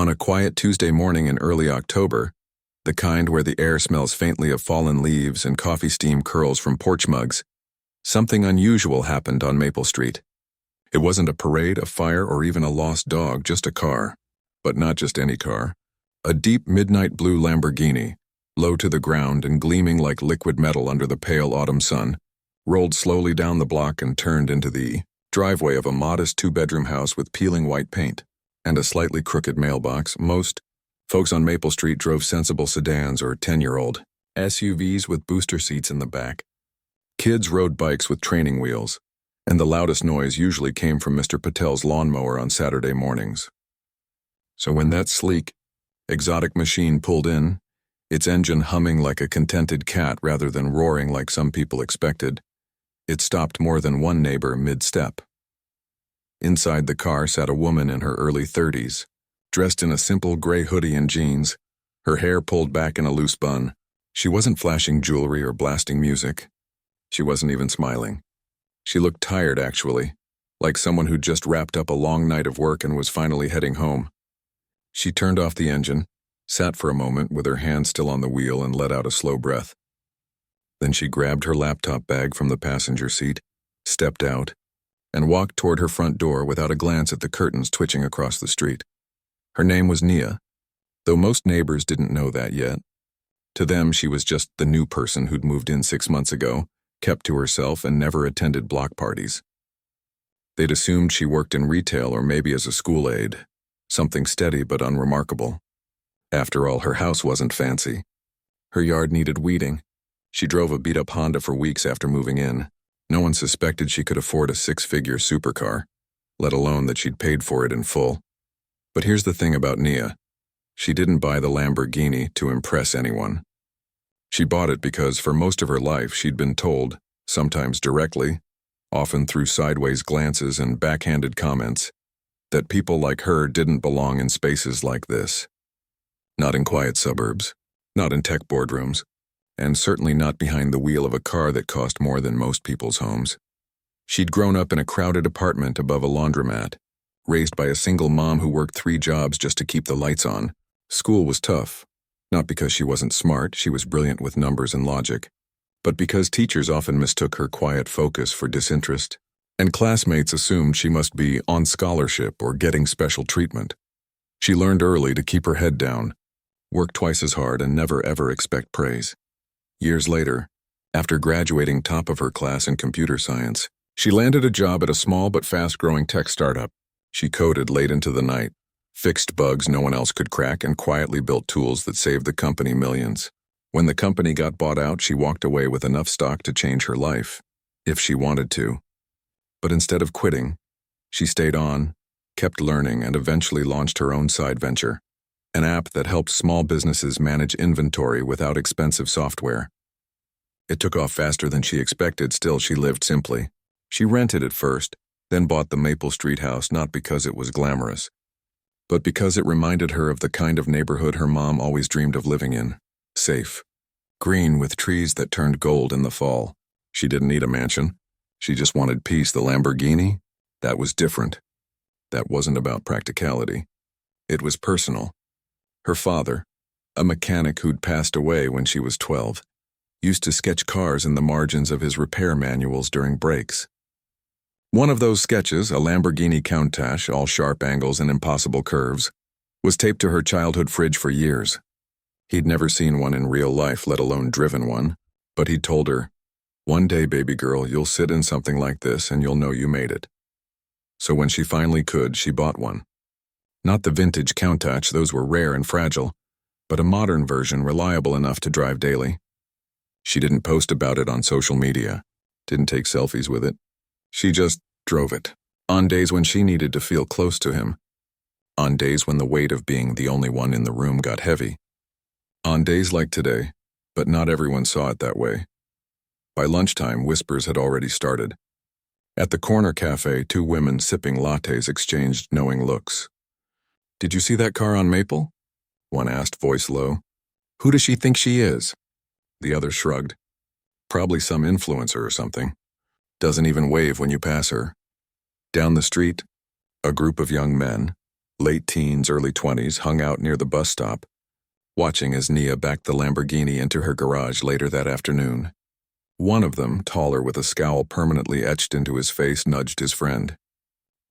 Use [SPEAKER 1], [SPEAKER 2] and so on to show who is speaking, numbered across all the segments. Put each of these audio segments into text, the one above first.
[SPEAKER 1] On a quiet Tuesday morning in early October, the kind where the air smells faintly of fallen leaves and coffee steam curls from porch mugs, something unusual happened on Maple Street. It wasn't a parade, a fire, or even a lost dog, just a car. But not just any car. A deep midnight blue Lamborghini, low to the ground and gleaming like liquid metal under the pale autumn sun, rolled slowly down the block and turned into the driveway of a modest two-bedroom house with peeling white paint and a slightly crooked mailbox. Most folks on Maple Street drove sensible sedans or 10-year-old SUVs with booster seats in the back. Kids rode bikes with training wheels, and the loudest noise usually came from Mr. Patel's lawnmower on Saturday mornings. So when that sleek, exotic machine pulled in, its engine humming like a contented cat rather than roaring like some people expected, it stopped more than one neighbor mid-step. Inside the car sat a woman in her early 30s, dressed in a simple gray hoodie and jeans, her hair pulled back in a loose bun. She wasn't flashing jewelry or blasting music. She wasn't even smiling. She looked tired, actually, like someone who'd just wrapped up a long night of work and was finally heading home. She turned off the engine, sat for a moment with her hand still on the wheel and let out a slow breath. Then she grabbed her laptop bag from the passenger seat, stepped out, and walked toward her front door without a glance at the curtains twitching across the street. Her name was Nia, though most neighbors didn't know that yet. To them, she was just the new person who'd moved in 6 months ago, kept to herself, and never attended block parties. They'd assumed she worked in retail or maybe as a school aide, something steady but unremarkable. After all, her house wasn't fancy. Her yard needed weeding. She drove a beat-up Honda for weeks after moving in. No one suspected she could afford a 6-figure supercar, let alone that she'd paid for it in full. But here's the thing about Nia. She didn't buy the Lamborghini to impress anyone. She bought it because for most of her life she'd been told, sometimes directly, often through sideways glances and backhanded comments, that people like her didn't belong in spaces like this. Not in quiet suburbs, not in tech boardrooms, and certainly not behind the wheel of a car that cost more than most people's homes. She'd grown up in a crowded apartment above a laundromat, raised by a single mom who worked 3 jobs just to keep the lights on. School was tough, not because she wasn't smart, she was brilliant with numbers and logic, but because teachers often mistook her quiet focus for disinterest, and classmates assumed she must be on scholarship or getting special treatment. She learned early to keep her head down, work twice as hard, and never ever expect praise. Years later, after graduating top of her class in computer science, she landed a job at a small but fast-growing tech startup. She coded late into the night, fixed bugs no one else could crack, and quietly built tools that saved the company millions. When the company got bought out, she walked away with enough stock to change her life, if she wanted to. But instead of quitting, she stayed on, kept learning, and eventually launched her own side venture, an app that helped small businesses manage inventory without expensive software. It took off faster than she expected. Still, she lived simply. She rented at first, then bought the Maple Street house not because it was glamorous, but because it reminded her of the kind of neighborhood her mom always dreamed of living in. Safe. Green with trees that turned gold in the fall. She didn't need a mansion. She just wanted peace. The Lamborghini? That was different. That wasn't about practicality. It was personal. Her father, a mechanic who'd passed away when she was 12, used to sketch cars in the margins of his repair manuals during breaks. One of those sketches, a Lamborghini Countach, all sharp angles and impossible curves, was taped to her childhood fridge for years. He'd never seen one in real life, let alone driven one, but he'd told her, "One day, baby girl, you'll sit in something like this and you'll know you made it." So when she finally could, she bought one. Not the vintage Countach, those were rare and fragile, but a modern version reliable enough to drive daily. She didn't post about it on social media, didn't take selfies with it. She just drove it, on days when she needed to feel close to him, on days when the weight of being the only one in the room got heavy, on days like today, but not everyone saw it that way. By lunchtime, whispers had already started. At the corner cafe, 2 women sipping lattes exchanged knowing looks. "Did you see that car on Maple?" one asked, voice low. "Who does she think she is?" The other shrugged. "Probably some influencer or something. Doesn't even wave when you pass her." Down the street, a group of young men, late teens, early 20s, hung out near the bus stop, watching as Nia backed the Lamborghini into her garage later that afternoon. One of them, taller with a scowl permanently etched into his face, nudged his friend.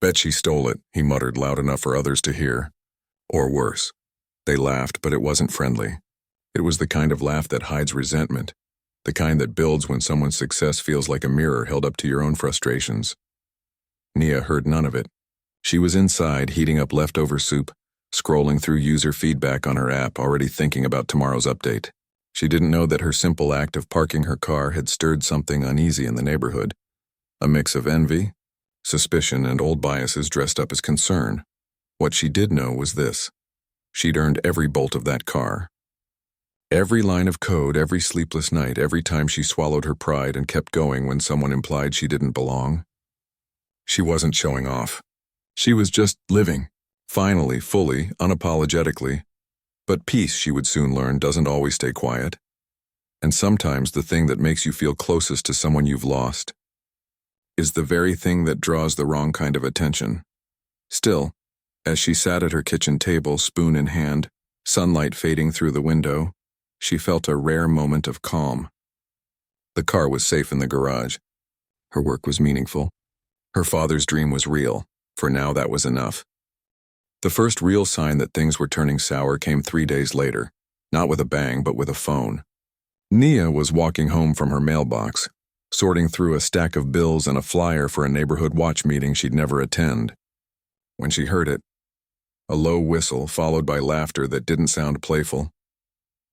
[SPEAKER 1] "Bet she stole it," he muttered loud enough for others to hear. Or worse. They laughed, but it wasn't friendly. It was the kind of laugh that hides resentment, the kind that builds when someone's success feels like a mirror held up to your own frustrations. Nia heard none of it. She was inside, heating up leftover soup, scrolling through user feedback on her app, already thinking about tomorrow's update. She didn't know that her simple act of parking her car had stirred something uneasy in the neighborhood. A mix of envy, suspicion, and old biases dressed up as concern. What she did know was this: she'd earned every bolt of that car. Every line of code, every sleepless night, every time she swallowed her pride and kept going when someone implied she didn't belong. She wasn't showing off. She was just living, finally, fully, unapologetically. But peace, she would soon learn, doesn't always stay quiet. And sometimes the thing that makes you feel closest to someone you've lost is the very thing that draws the wrong kind of attention. Still, as she sat at her kitchen table, spoon in hand, sunlight fading through the window, she felt a rare moment of calm. The car was safe in the garage. Her work was meaningful. Her father's dream was real. For now, that was enough. The first real sign that things were turning sour came 3 days later, not with a bang, but with a phone. Nia was walking home from her mailbox, sorting through a stack of bills and a flyer for a neighborhood watch meeting she'd never attend. When she heard it, a low whistle followed by laughter that didn't sound playful.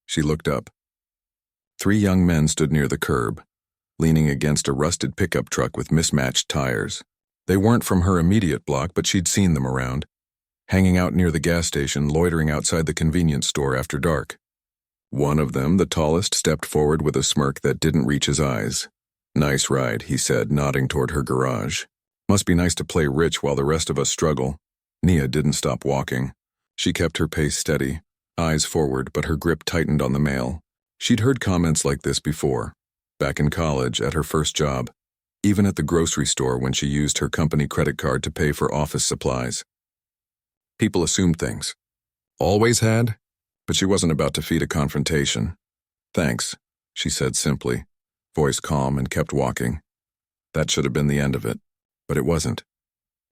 [SPEAKER 1] She looked up. 3 young men stood near the curb, leaning against a rusted pickup truck with mismatched tires. They weren't from her immediate block, but she'd seen them around, hanging out near the gas station, loitering outside the convenience store after dark. One of them, the tallest, stepped forward with a smirk that didn't reach his eyes. "Nice ride," he said, nodding toward her garage. "Must be nice to play rich while the rest of us struggle." Nia didn't stop walking. She kept her pace steady, eyes forward, but her grip tightened on the mail. She'd heard comments like this before, back in college, at her first job, even at the grocery store when she used her company credit card to pay for office supplies. People assumed things. Always had, but she wasn't about to feed a confrontation. "Thanks," she said simply, voice calm, and kept walking. That should have been the end of it, but it wasn't.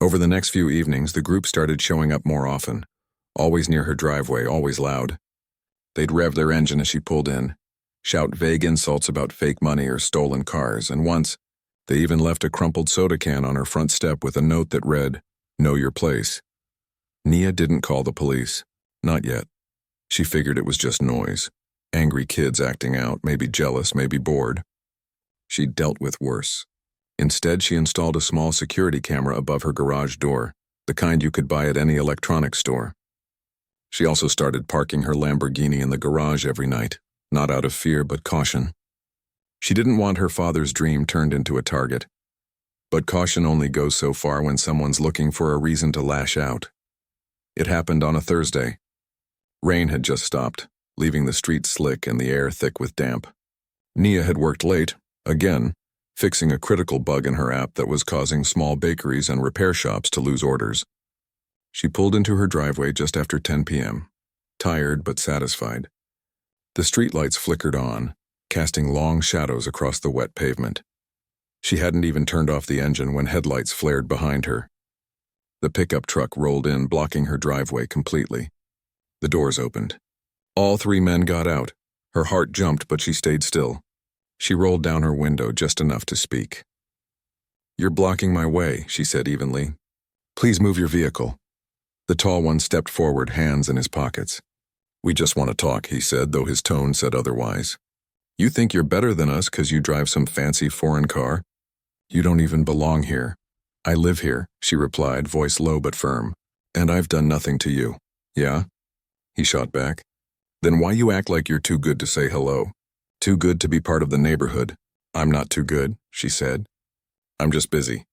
[SPEAKER 1] Over the next few evenings, the group started showing up more often, always near her driveway, always loud. They'd rev their engine as she pulled in, shout vague insults about fake money or stolen cars, and once, they even left a crumpled soda can on her front step with a note that read, "Know your place." Nia didn't call the police. Not yet. She figured it was just noise. Angry kids acting out, maybe jealous, maybe bored. She'd dealt with worse. Instead, she installed a small security camera above her garage door, the kind you could buy at any electronics store. She also started parking her Lamborghini in the garage every night, not out of fear but caution. She didn't want her father's dream turned into a target. But caution only goes so far when someone's looking for a reason to lash out. It happened on a Thursday. Rain had just stopped, leaving the streets slick and the air thick with damp. Nia had worked late, again, fixing a critical bug in her app that was causing small bakeries and repair shops to lose orders. She pulled into her driveway just after 10 p.m., tired but satisfied. The streetlights flickered on, casting long shadows across the wet pavement. She hadn't even turned off the engine when headlights flared behind her. The pickup truck rolled in, blocking her driveway completely. The doors opened. All 3 men got out. Her heart jumped, but she stayed still. She rolled down her window just enough to speak. "You're blocking my way," she said evenly. "Please move your vehicle." The tall one stepped forward, hands in his pockets. "We just want to talk," he said, though his tone said otherwise. "You think you're better than us because you drive some fancy foreign car? You don't even belong here." "I live here," she replied, voice low but firm. "And I've done nothing to you." "Yeah?" he shot back. "Then why you act like you're too good to say hello? Too good to be part of the neighborhood?" "I'm not too good," she said. "I'm just busy.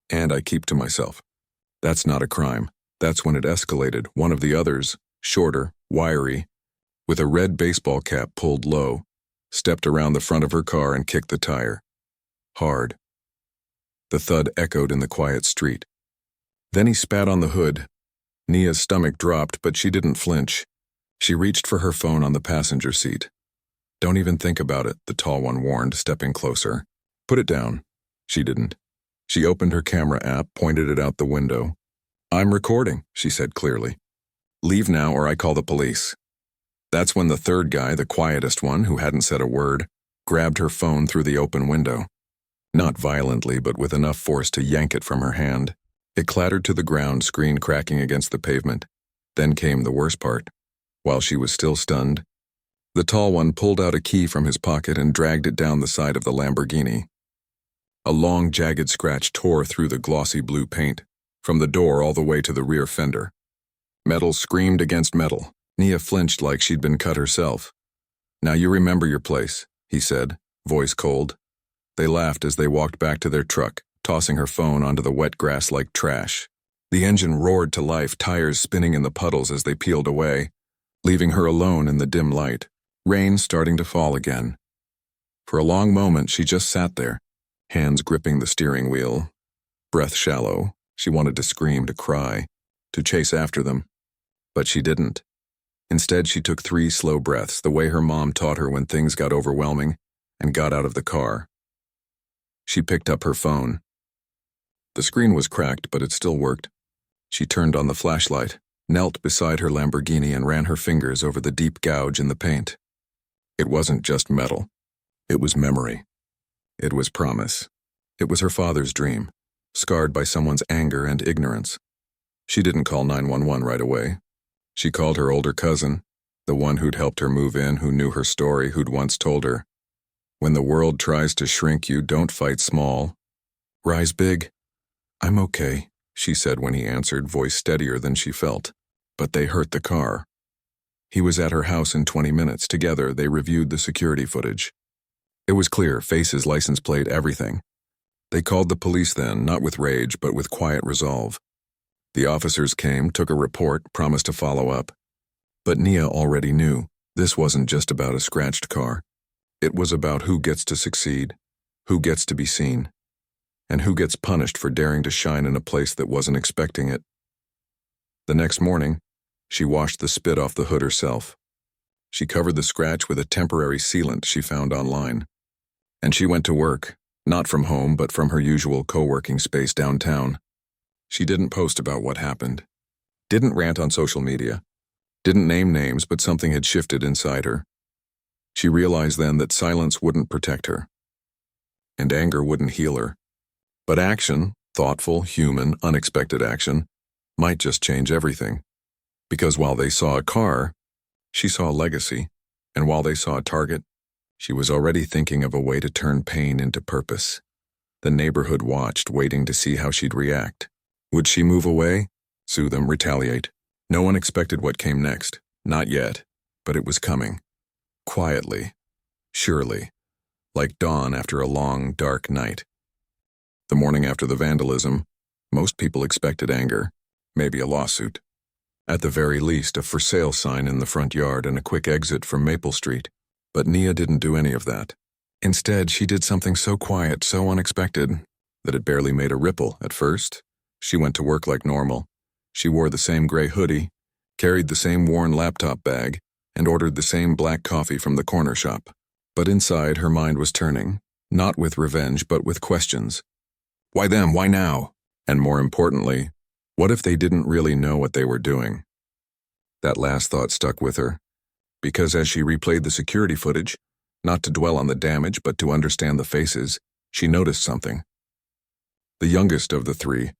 [SPEAKER 1] And I keep to myself." "That's not a crime." That's when it escalated. One of the others, shorter, wiry, with a red baseball cap pulled low, stepped around the front of her car and kicked the tire. Hard. The thud echoed in the quiet street. Then he spat on the hood, Nia's stomach dropped, but she didn't flinch. She reached for her phone on the passenger seat. "Don't even think about it," the tall one warned, stepping closer. "Put it down." She didn't. She opened her camera app, pointed it out the window. "I'm recording," she said clearly. "Leave now or I call the police." That's when the third guy, the quietest one, who hadn't said a word, grabbed her phone through the open window. Not violently, but with enough force to yank it from her hand. It clattered to the ground, screen cracking against the pavement. Then came the worst part. While she was still stunned, the tall one pulled out a key from his pocket and dragged it down the side of the Lamborghini. A long, jagged scratch tore through the glossy blue paint, from the door all the way to the rear fender. Metal screamed against metal. Nia flinched like she'd been cut herself. "Now you remember your place," he said, voice cold. They laughed as they walked back to their truck, tossing her phone onto the wet grass like trash. The engine roared to life, tires spinning in the puddles as they peeled away, leaving her alone in the dim light, rain starting to fall again. For a long moment, she just sat there, hands gripping the steering wheel. Breath shallow. She wanted to scream, to cry, to chase after them. But she didn't. Instead, she took 3 slow breaths, the way her mom taught her when things got overwhelming, and got out of the car. She picked up her phone. The screen was cracked, but it still worked. She turned on the flashlight, knelt beside her Lamborghini, and ran her fingers over the deep gouge in the paint. It wasn't just metal. It was memory. It was promise. It was her father's dream, scarred by someone's anger and ignorance. She didn't call 911 right away. She called her older cousin, the one who'd helped her move in, who knew her story, who'd once told her, "When the world tries to shrink you, don't fight small. Rise big." "I'm okay," she said when he answered, voice steadier than she felt. But they hurt the car. He was at her house in 20 minutes. Together, they reviewed the security footage. It was clear, faces, license plate, everything. They called the police then, not with rage, but with quiet resolve. The officers came, took a report, promised to follow up. But Nia already knew this wasn't just about a scratched car. It was about who gets to succeed, who gets to be seen, and who gets punished for daring to shine in a place that wasn't expecting it. The next morning, she washed the spit off the hood herself. She covered the scratch with a temporary sealant she found online. And she went to work, not from home, but from her usual co-working space downtown. She didn't post about what happened, didn't rant on social media, didn't name names, but something had shifted inside her. She realized then that silence wouldn't protect her, and anger wouldn't heal her. But action, thoughtful, human, unexpected action, might just change everything. Because while they saw a car, she saw a legacy, and while they saw a target, she was already thinking of a way to turn pain into purpose. The neighborhood watched, waiting to see how she'd react. Would she move away? Sue them, retaliate? No one expected what came next. Not yet, but it was coming. Quietly, surely, like dawn after a long, dark night. The morning after the vandalism, most people expected anger, maybe a lawsuit. At the very least, a for sale sign in the front yard and a quick exit from Maple Street. But Nia didn't do any of that. Instead, she did something so quiet, so unexpected, that it barely made a ripple at first. She went to work like normal. She wore the same gray hoodie, carried the same worn laptop bag, and ordered the same black coffee from the corner shop. But inside, her mind was turning, not with revenge, but with questions. Why them? Why now? And more importantly, what if they didn't really know what they were doing? That last thought stuck with her, because as she replayed the security footage, not to dwell on the damage but to understand the faces, she noticed something. The youngest of the 3,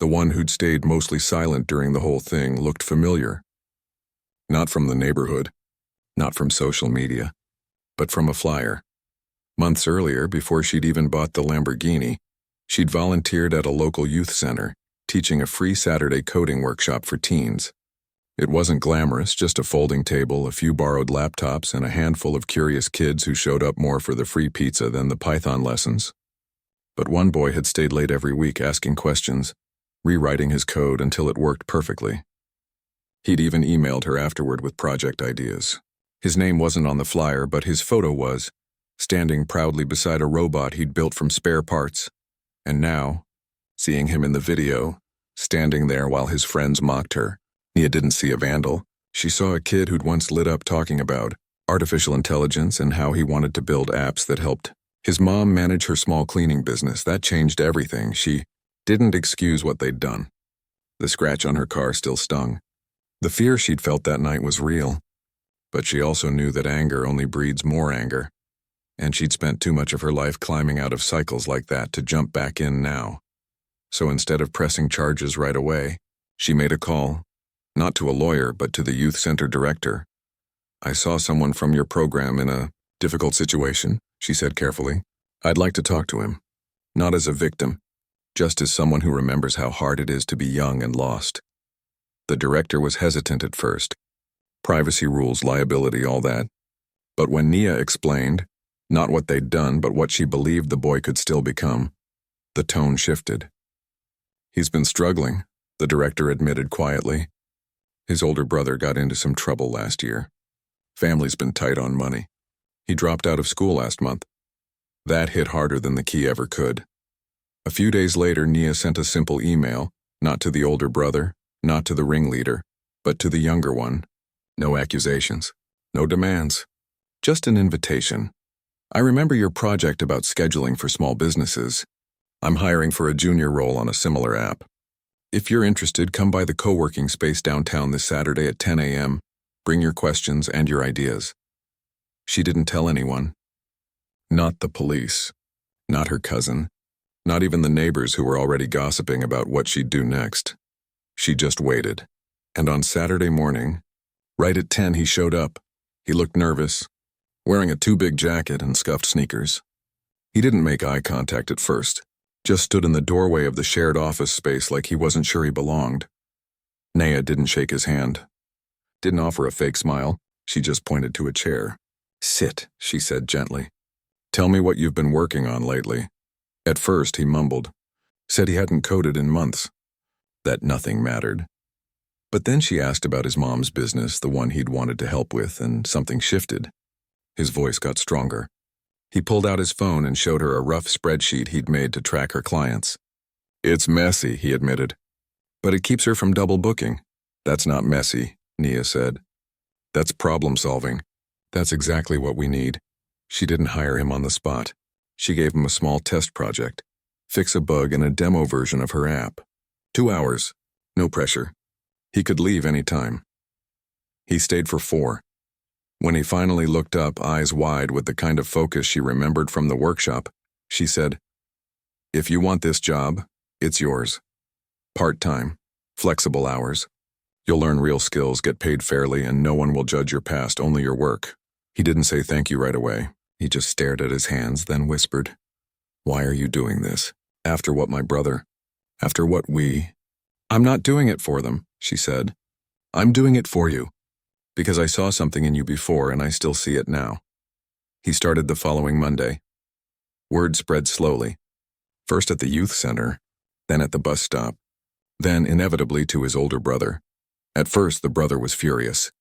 [SPEAKER 1] the one who'd stayed mostly silent during the whole thing, looked familiar. Not from the neighborhood, not from social media, but from a flyer. Months earlier, before she'd even bought the Lamborghini, she'd volunteered at a local youth center, teaching a free Saturday coding workshop for teens. It wasn't glamorous, just a folding table, a few borrowed laptops, and a handful of curious kids who showed up more for the free pizza than the Python lessons. But one boy had stayed late every week asking questions, rewriting his code until it worked perfectly. He'd even emailed her afterward with project ideas. His name wasn't on the flyer, but his photo was, standing proudly beside a robot he'd built from spare parts. And now, seeing him in the video, standing there while his friends mocked her, Nia didn't see a vandal. She saw a kid who'd once lit up talking about artificial intelligence and how he wanted to build apps that helped his mom manage her small cleaning business. That changed everything. She didn't excuse what they'd done. The scratch on her car still stung. The fear she'd felt that night was real. But she also knew that anger only breeds more anger. And she'd spent too much of her life climbing out of cycles like that to jump back in now. So instead of pressing charges right away, she made a call, not to a lawyer, but to the youth center director. "I saw someone from your program in a difficult situation," she said carefully. "I'd like to talk to him. Not as a victim, just as someone who remembers how hard it is to be young and lost." The director was hesitant at first. Privacy rules, liability, all that. But when Nia explained, not what they'd done, but what she believed the boy could still become, the tone shifted. "He's been struggling," the director admitted quietly. "His older brother got into some trouble last year. Family's been tight on money. He dropped out of school last month. That hit harder than the key ever could." A few days later, Nia sent a simple email, not to the older brother, not to the ringleader, but to the younger one. No accusations, no demands, just an invitation. "I remember your project about scheduling for small businesses. I'm hiring for a junior role on a similar app. If you're interested, come by the co-working space downtown this Saturday at 10 a.m. Bring your questions and your ideas." She didn't tell anyone. Not the police, not her cousin, not even the neighbors who were already gossiping about what she'd do next. She just waited. And on Saturday morning, right at 10, he showed up. He looked nervous, wearing a too-big jacket and scuffed sneakers. He didn't make eye contact at first, just stood in the doorway of the shared office space like he wasn't sure he belonged. Nia didn't shake his hand, didn't offer a fake smile. She just pointed to a chair. "Sit," she said gently. "Tell me what you've been working on lately." At first, he mumbled, said he hadn't coded in months, that nothing mattered. But then she asked about his mom's business, the one he'd wanted to help with, and something shifted. His voice got stronger. He pulled out his phone and showed her a rough spreadsheet he'd made to track her clients. "It's messy," he admitted, "but it keeps her from double booking." "That's not messy," Nia said. "That's problem solving. That's exactly what we need." She didn't hire him on the spot. She gave him a small test project, fix a bug in a demo version of her app. 2 hours, no pressure. He could leave any time. He stayed for 4. When he finally looked up, eyes wide with the kind of focus she remembered from the workshop, she said, "If you want this job, it's yours. Part-time, flexible hours. You'll learn real skills, get paid fairly, and no one will judge your past, only your work." He didn't say thank you right away. He just stared at his hands, then whispered, "Why are you doing this? After what my brother, after what we—" "I'm not doing it for them," she said. "I'm doing it for you, because I saw something in you before and I still see it now." He started the following Monday. Word spread slowly, first at the youth center, then at the bus stop, then inevitably to his older brother. At first, the brother was furious,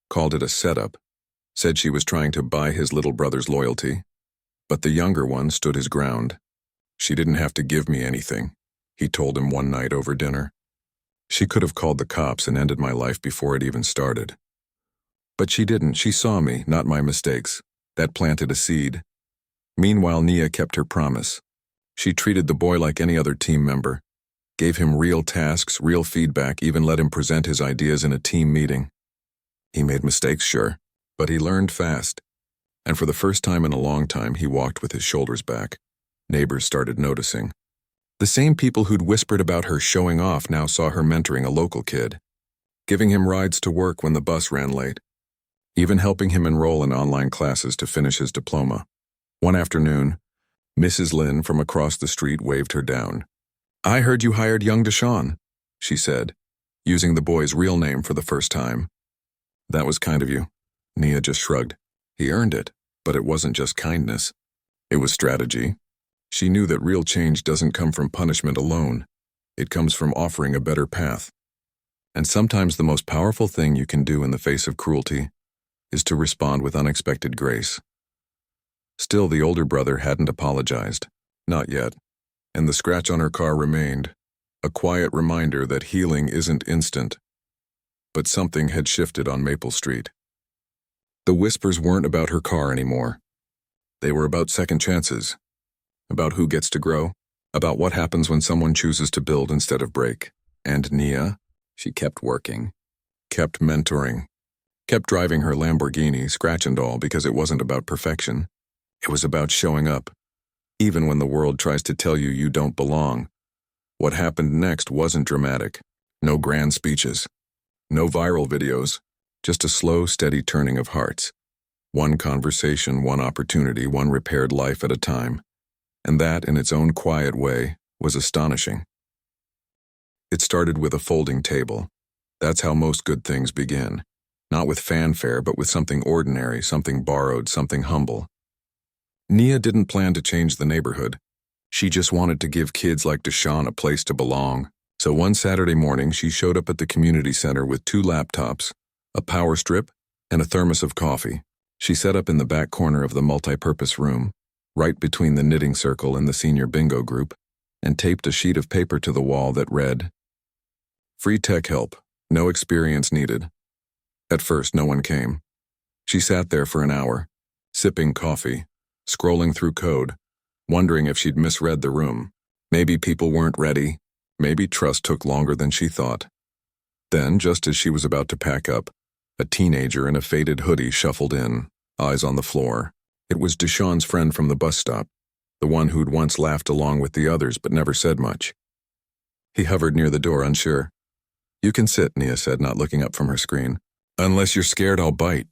[SPEAKER 1] called it a setup, said she was trying to buy his little brother's loyalty. But the younger one stood his ground. "She didn't have to give me anything," he told him one night over dinner. "She could have called the cops and ended my life before it even started. But she didn't. She saw me, not my mistakes. That planted a seed." Meanwhile, Nia kept her promise. She treated the boy like any other team member, gave him real tasks, real feedback, even let him present his ideas in a team meeting. He made mistakes, sure, but he learned fast. And for the first time in a long time, he walked with his shoulders back. Neighbors started noticing. The same people who'd whispered about her showing off now saw her mentoring a local kid, giving him rides to work when the bus ran late, even helping him enroll in online classes to finish his diploma. One afternoon, Mrs. Lynn from across the street waved her down. "I heard you hired young Deshawn," she said, using the boy's real name for the first time. "That was kind of you." Nia just shrugged. He earned it, but it wasn't just kindness. It was strategy. She knew that real change doesn't come from punishment alone. It comes from offering a better path. And sometimes the most powerful thing you can do in the face of cruelty is to respond with unexpected grace. Still, the older brother hadn't apologized. Not yet. And the scratch on her car remained, a quiet reminder that healing isn't instant. But something had shifted on Maple Street. The whispers weren't about her car anymore. They were about second chances, about who gets to grow, about what happens when someone chooses to build instead of break. And Nia, she kept working, kept mentoring, kept driving her Lamborghini, scratch and all, because it wasn't about perfection. It was about showing up, even when the world tries to tell you you don't belong. What happened next wasn't dramatic. No grand speeches, no viral videos, just a slow, steady turning of hearts. One conversation, one opportunity, one repaired life at a time. And that, in its own quiet way, was astonishing. It started with a folding table. That's how most good things begin. Not with fanfare, but with something ordinary, something borrowed, something humble. Nia didn't plan to change the neighborhood. She just wanted to give kids like Deshaun a place to belong. So one Saturday morning, she showed up at the community center with 2 laptops, a power strip, and a thermos of coffee. She set up in the back corner of the multi-purpose room, right between the knitting circle and the senior bingo group, and taped a sheet of paper to the wall that read, "Free tech help, no experience needed." At first, no one came. She sat there for an hour, sipping coffee, scrolling through code, wondering if she'd misread the room. Maybe people weren't ready. Maybe trust took longer than she thought. Then, just as she was about to pack up, a teenager in a faded hoodie shuffled in, eyes on the floor. It was Deshaun's friend from the bus stop, the one who'd once laughed along with the others but never said much. He hovered near the door, unsure. "You can sit," Nia said, not looking up from her screen. "Unless you're scared I'll bite."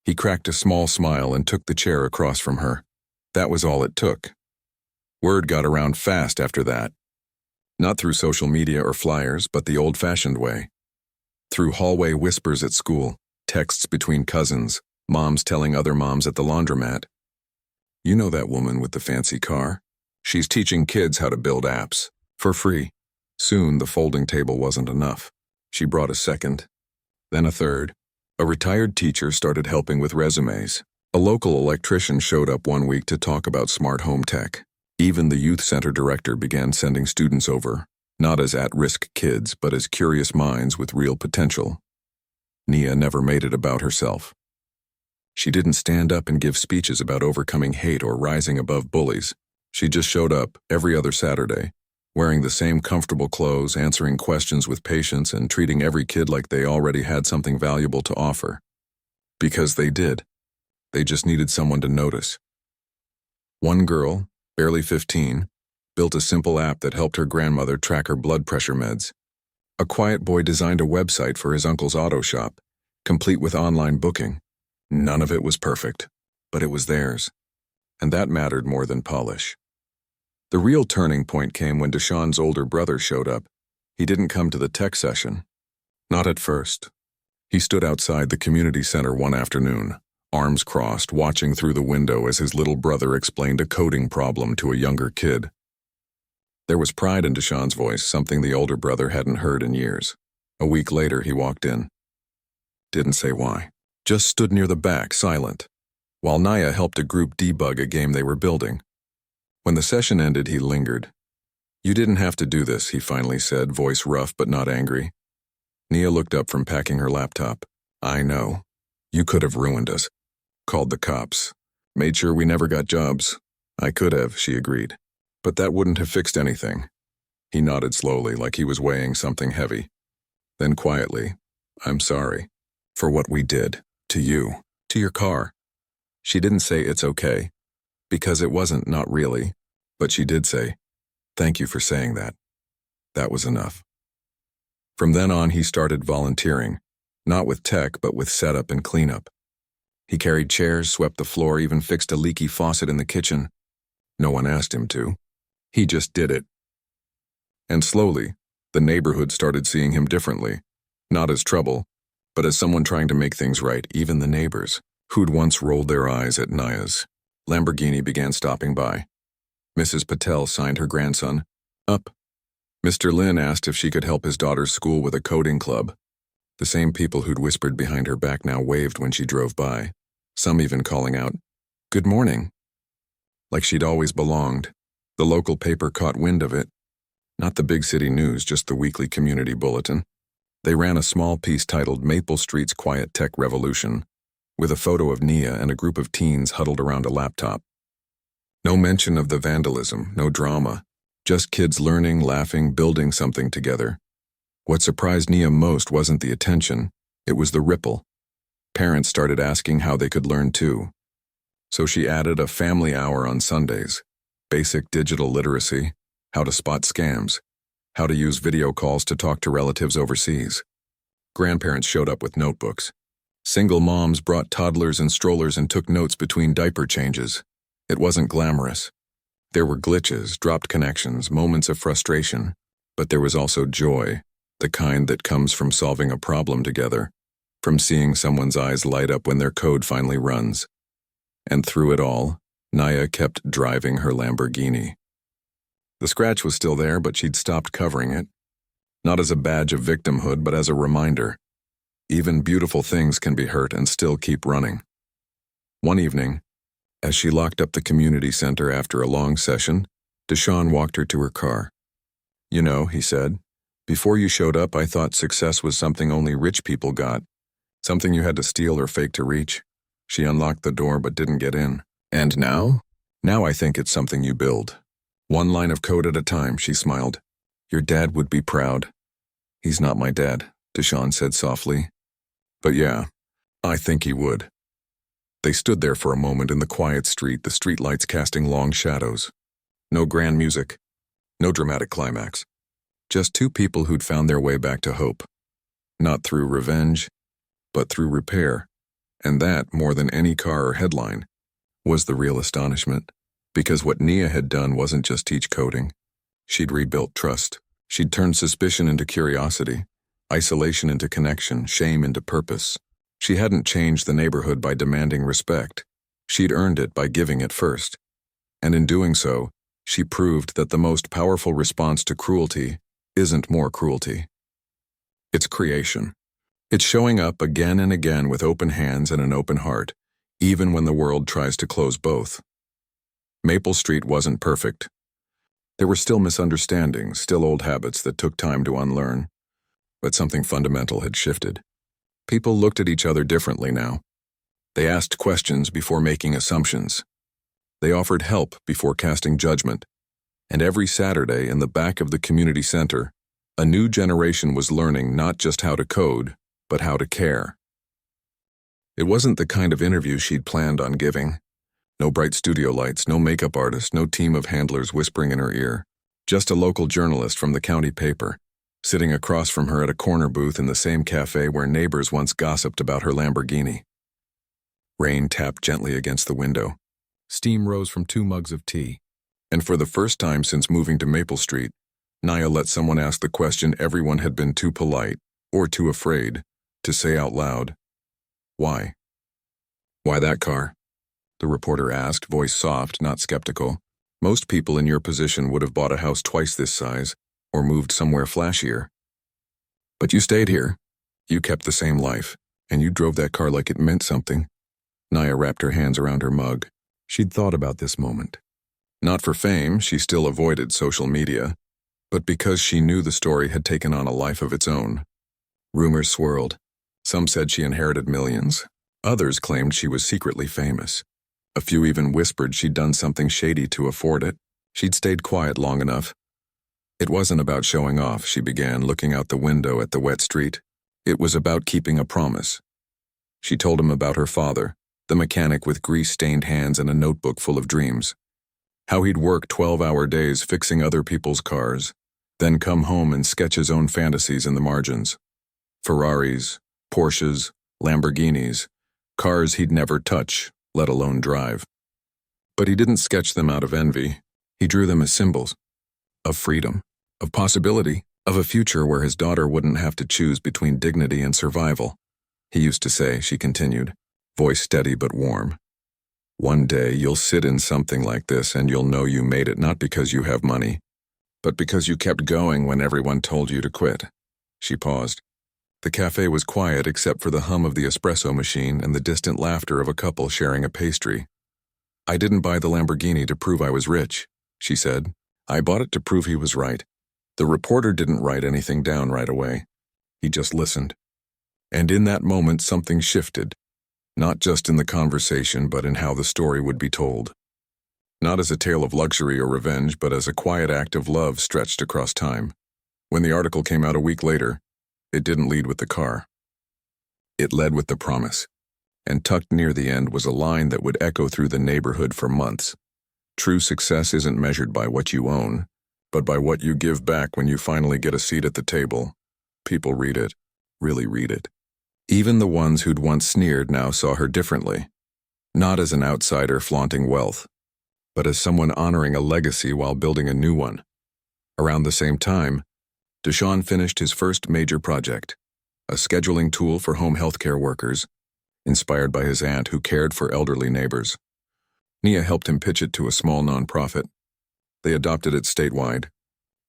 [SPEAKER 1] He cracked a small smile and took the chair across from her. That was all it took. Word got around fast after that. Not through social media or flyers, but the old-fashioned way. Through hallway whispers at school, texts between cousins, moms telling other moms at the laundromat. "You know that woman with the fancy car? She's teaching kids how to build apps. For free." Soon the folding table wasn't enough. She brought a second, then a third. A retired teacher started helping with resumes. A local electrician showed up one week to talk about smart home tech. Even the youth center director began sending students over, not as at-risk kids, but as curious minds with real potential. Nia never made it about herself. She didn't stand up and give speeches about overcoming hate or rising above bullies. She just showed up every other Saturday, wearing the same comfortable clothes, answering questions with patience, and treating every kid like they already had something valuable to offer. Because they did. They just needed someone to notice. One girl, barely 15, built a simple app that helped her grandmother track her blood pressure meds. A quiet boy designed a website for his uncle's auto shop, complete with online booking. None of it was perfect, but it was theirs, and that mattered more than polish. The real turning point came when Deshaun's older brother showed up. He didn't come to the tech session. Not at first. He stood outside the community center one afternoon, arms crossed, watching through the window as his little brother explained a coding problem to a younger kid. There was pride in Deshaun's voice, something the older brother hadn't heard in years. A week later, he walked in. Didn't say why. Just stood near the back, silent, while Nia helped a group debug a game they were building. When the session ended, he lingered. "You didn't have to do this," he finally said, voice rough but not angry. Nia looked up from packing her laptop. "I know. You could have ruined us. Called the cops. Made sure we never got jobs." "I could have," she agreed. "But that wouldn't have fixed anything." He nodded slowly, like he was weighing something heavy. Then quietly, "I'm sorry. For what we did. To you. To your car." She didn't say it's okay, because it wasn't, not really, but she did say, "Thank you for saying that." That was enough. From then on, he started volunteering, not with tech, but with setup and cleanup. He carried chairs, swept the floor, even fixed a leaky faucet in the kitchen. No one asked him to. He just did it. And slowly, the neighborhood started seeing him differently, not as trouble, but as someone trying to make things right. Even the neighbors, who'd once rolled their eyes at Nia's Lamborghini, began stopping by. Mrs. Patel signed her grandson up. Mr. Lin asked if she could help his daughter's school with a coding club. The same people who'd whispered behind her back now waved when she drove by, some even calling out, "Good morning," like she'd always belonged. The local paper caught wind of it. Not the big city news, just the weekly community bulletin. They ran a small piece titled Maple Street's Quiet Tech Revolution, with a photo of Nia and a group of teens huddled around a laptop. No mention of the vandalism, no drama, just kids learning, laughing, building something together. What surprised Nia most wasn't the attention, it was the ripple. Parents started asking how they could learn too. So she added a family hour on Sundays, basic digital literacy, how to spot scams, how to use video calls to talk to relatives overseas. Grandparents showed up with notebooks. Single moms brought toddlers and strollers and took notes between diaper changes. It wasn't glamorous. There were glitches, dropped connections, moments of frustration, but there was also joy, the kind that comes from solving a problem together, from seeing someone's eyes light up when their code finally runs. And through it all, Nia kept driving her Lamborghini. The scratch was still there, but she'd stopped covering it, not as a badge of victimhood, but as a reminder. Even beautiful things can be hurt and still keep running. One evening, as she locked up the community center after a long session, Deshaun walked her to her car. "You know," he said, "before you showed up, I thought success was something only rich people got, something you had to steal or fake to reach." She unlocked the door but didn't get in. "And now? Now I think it's something you build. One line of code at a time," she smiled. "Your dad would be proud." "He's not my dad," Deshaun said softly. "But yeah, I think he would." They stood there for a moment in the quiet street, the streetlights casting long shadows. No grand music, no dramatic climax. Just two people who'd found their way back to hope. Not through revenge, but through repair. And that, more than any car or headline, was the real astonishment. Because what Nia had done wasn't just teach coding. She'd rebuilt trust. She'd turned suspicion into curiosity, isolation into connection, shame into purpose. She hadn't changed the neighborhood by demanding respect. She'd earned it by giving it first. And in doing so, she proved that the most powerful response to cruelty isn't more cruelty. It's creation. It's showing up again and again with open hands and an open heart, even when the world tries to close both. Maple Street wasn't perfect. There were still misunderstandings, still old habits that took time to unlearn. But something fundamental had shifted. People looked at each other differently now. They asked questions before making assumptions. They offered help before casting judgment. And every Saturday in the back of the community center, a new generation was learning not just how to code, but how to care. It wasn't the kind of interview she'd planned on giving. No bright studio lights, no makeup artist, no team of handlers whispering in her ear. Just a local journalist from the county paper, sitting across from her at a corner booth in the same cafe where neighbors once gossiped about her Lamborghini. Rain tapped gently against the window. Steam rose from 2 mugs of tea. And for the first time since moving to Maple Street, Nia let someone ask the question everyone had been too polite, or too afraid, to say out loud. "Why?" "Why that car?" the reporter asked, voice soft, not skeptical. "Most people in your position would have bought a house twice this size, or moved somewhere flashier. But you stayed here. You kept the same life, and you drove that car like it meant something." Nia wrapped her hands around her mug. She'd thought about this moment. Not for fame, she still avoided social media, but because she knew the story had taken on a life of its own. Rumors swirled. Some said she inherited millions. Others claimed she was secretly famous. A few even whispered she'd done something shady to afford it. She'd stayed quiet long enough. It wasn't about showing off, she began, looking out the window at the wet street. It was about keeping a promise. She told him about her father, the mechanic with grease-stained hands and a notebook full of dreams. How he'd work 12-hour days fixing other people's cars, then come home and sketch his own fantasies in the margins. Ferraris, Porsches, Lamborghinis, cars he'd never touch, let alone drive. But he didn't sketch them out of envy. He drew them as symbols of freedom, of possibility, of a future where his daughter wouldn't have to choose between dignity and survival. He used to say, she continued, voice steady but warm. "One day you'll sit in something like this and you'll know you made it not because you have money, but because you kept going when everyone told you to quit." She paused. The cafe was quiet except for the hum of the espresso machine and the distant laughter of a couple sharing a pastry. "I didn't buy the Lamborghini to prove I was rich," she said. "I bought it to prove he was right." The reporter didn't write anything down right away. He just listened. And in that moment, something shifted, not just in the conversation, but in how the story would be told. Not as a tale of luxury or revenge, but as a quiet act of love stretched across time. When the article came out a week later, it didn't lead with the car. It led with the promise. And tucked near the end was a line that would echo through the neighborhood for months. True success isn't measured by what you own, but by what you give back when you finally get a seat at the table. People read it, really read it. Even the ones who'd once sneered now saw her differently. Not as an outsider flaunting wealth, but as someone honoring a legacy while building a new one. Around the same time, Deshaun finished his first major project, a scheduling tool for home healthcare workers, inspired by his aunt who cared for elderly neighbors. Nia helped him pitch it to a small nonprofit. They adopted it statewide.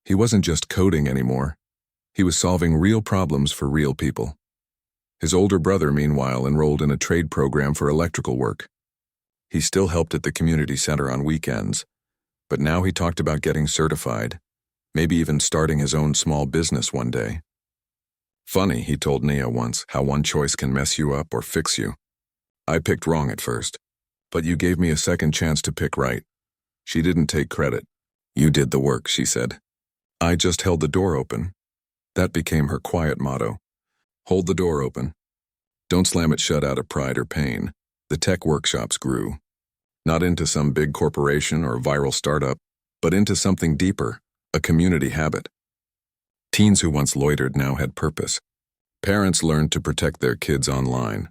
[SPEAKER 1] He wasn't just coding anymore. He was solving real problems for real people. His older brother, meanwhile, enrolled in a trade program for electrical work. He still helped at the community center on weekends, but now he talked about getting certified, maybe even starting his own small business one day. Funny, he told Nia once, how one choice can mess you up or fix you. I picked wrong at first, but you gave me a second chance to pick right. She didn't take credit. You did the work, she said. I just held the door open. That became her quiet motto. Hold the door open. Don't slam it shut out of pride or pain. The tech workshops grew. Not into some big corporation or viral startup, but into something deeper, a community habit. Teens who once loitered now had purpose. Parents learned to protect their kids online.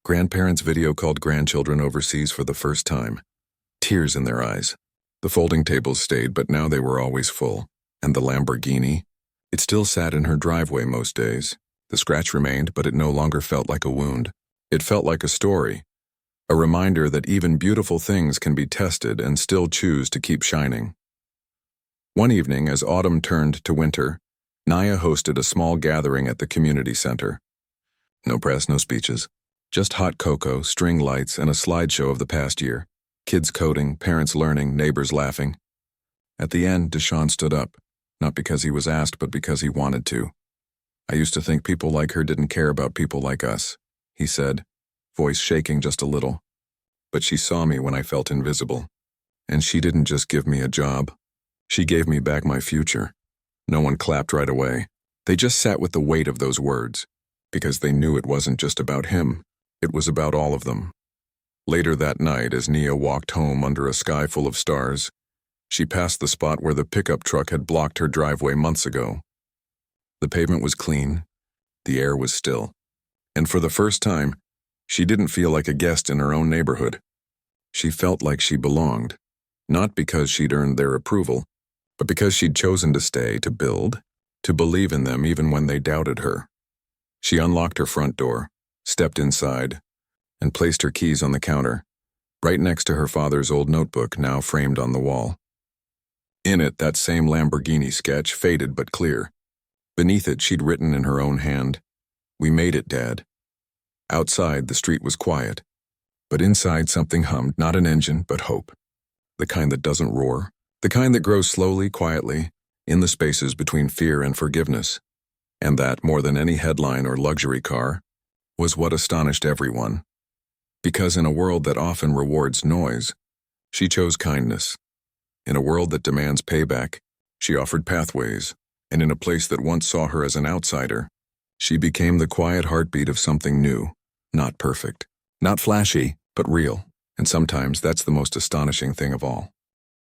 [SPEAKER 1] Grandparents video called grandchildren overseas for the first time. Tears in their eyes. The folding tables stayed, but now they were always full. And the Lamborghini? It still sat in her driveway most days. The scratch remained, but it no longer felt like a wound. It felt like a story. A reminder that even beautiful things can be tested and still choose to keep shining. One evening, as autumn turned to winter, Nia hosted a small gathering at the community center. No press, no speeches. Just hot cocoa, string lights, and a slideshow of the past year. Kids coding, parents learning, neighbors laughing. At the end, Deshaun stood up, not because he was asked, but because he wanted to. I used to think people like her didn't care about people like us, he said, voice shaking just a little. But she saw me when I felt invisible. And she didn't just give me a job. She gave me back my future. No one clapped right away. They just sat with the weight of those words, because they knew it wasn't just about him. It was about all of them. Later that night, as Nia walked home under a sky full of stars, she passed the spot where the pickup truck had blocked her driveway months ago. The pavement was clean, the air was still, and for the first time, she didn't feel like a guest in her own neighborhood. She felt like she belonged, not because she'd earned their approval, but because she'd chosen to stay, to build, to believe in them even when they doubted her. She unlocked her front door, stepped inside, and placed her keys on the counter, right next to her father's old notebook now framed on the wall. In it, that same Lamborghini sketch, faded but clear. Beneath it, she'd written in her own hand, "We made it, Dad." Outside, the street was quiet, but inside something hummed, not an engine, but hope. The kind that doesn't roar, the kind that grows slowly, quietly, in the spaces between fear and forgiveness. And that, more than any headline or luxury car, was what astonished everyone. Because in a world that often rewards noise, she chose kindness. In a world that demands payback, she offered pathways. And in a place that once saw her as an outsider, she became the quiet heartbeat of something new, not perfect, not flashy, but real. And sometimes that's the most astonishing thing of all.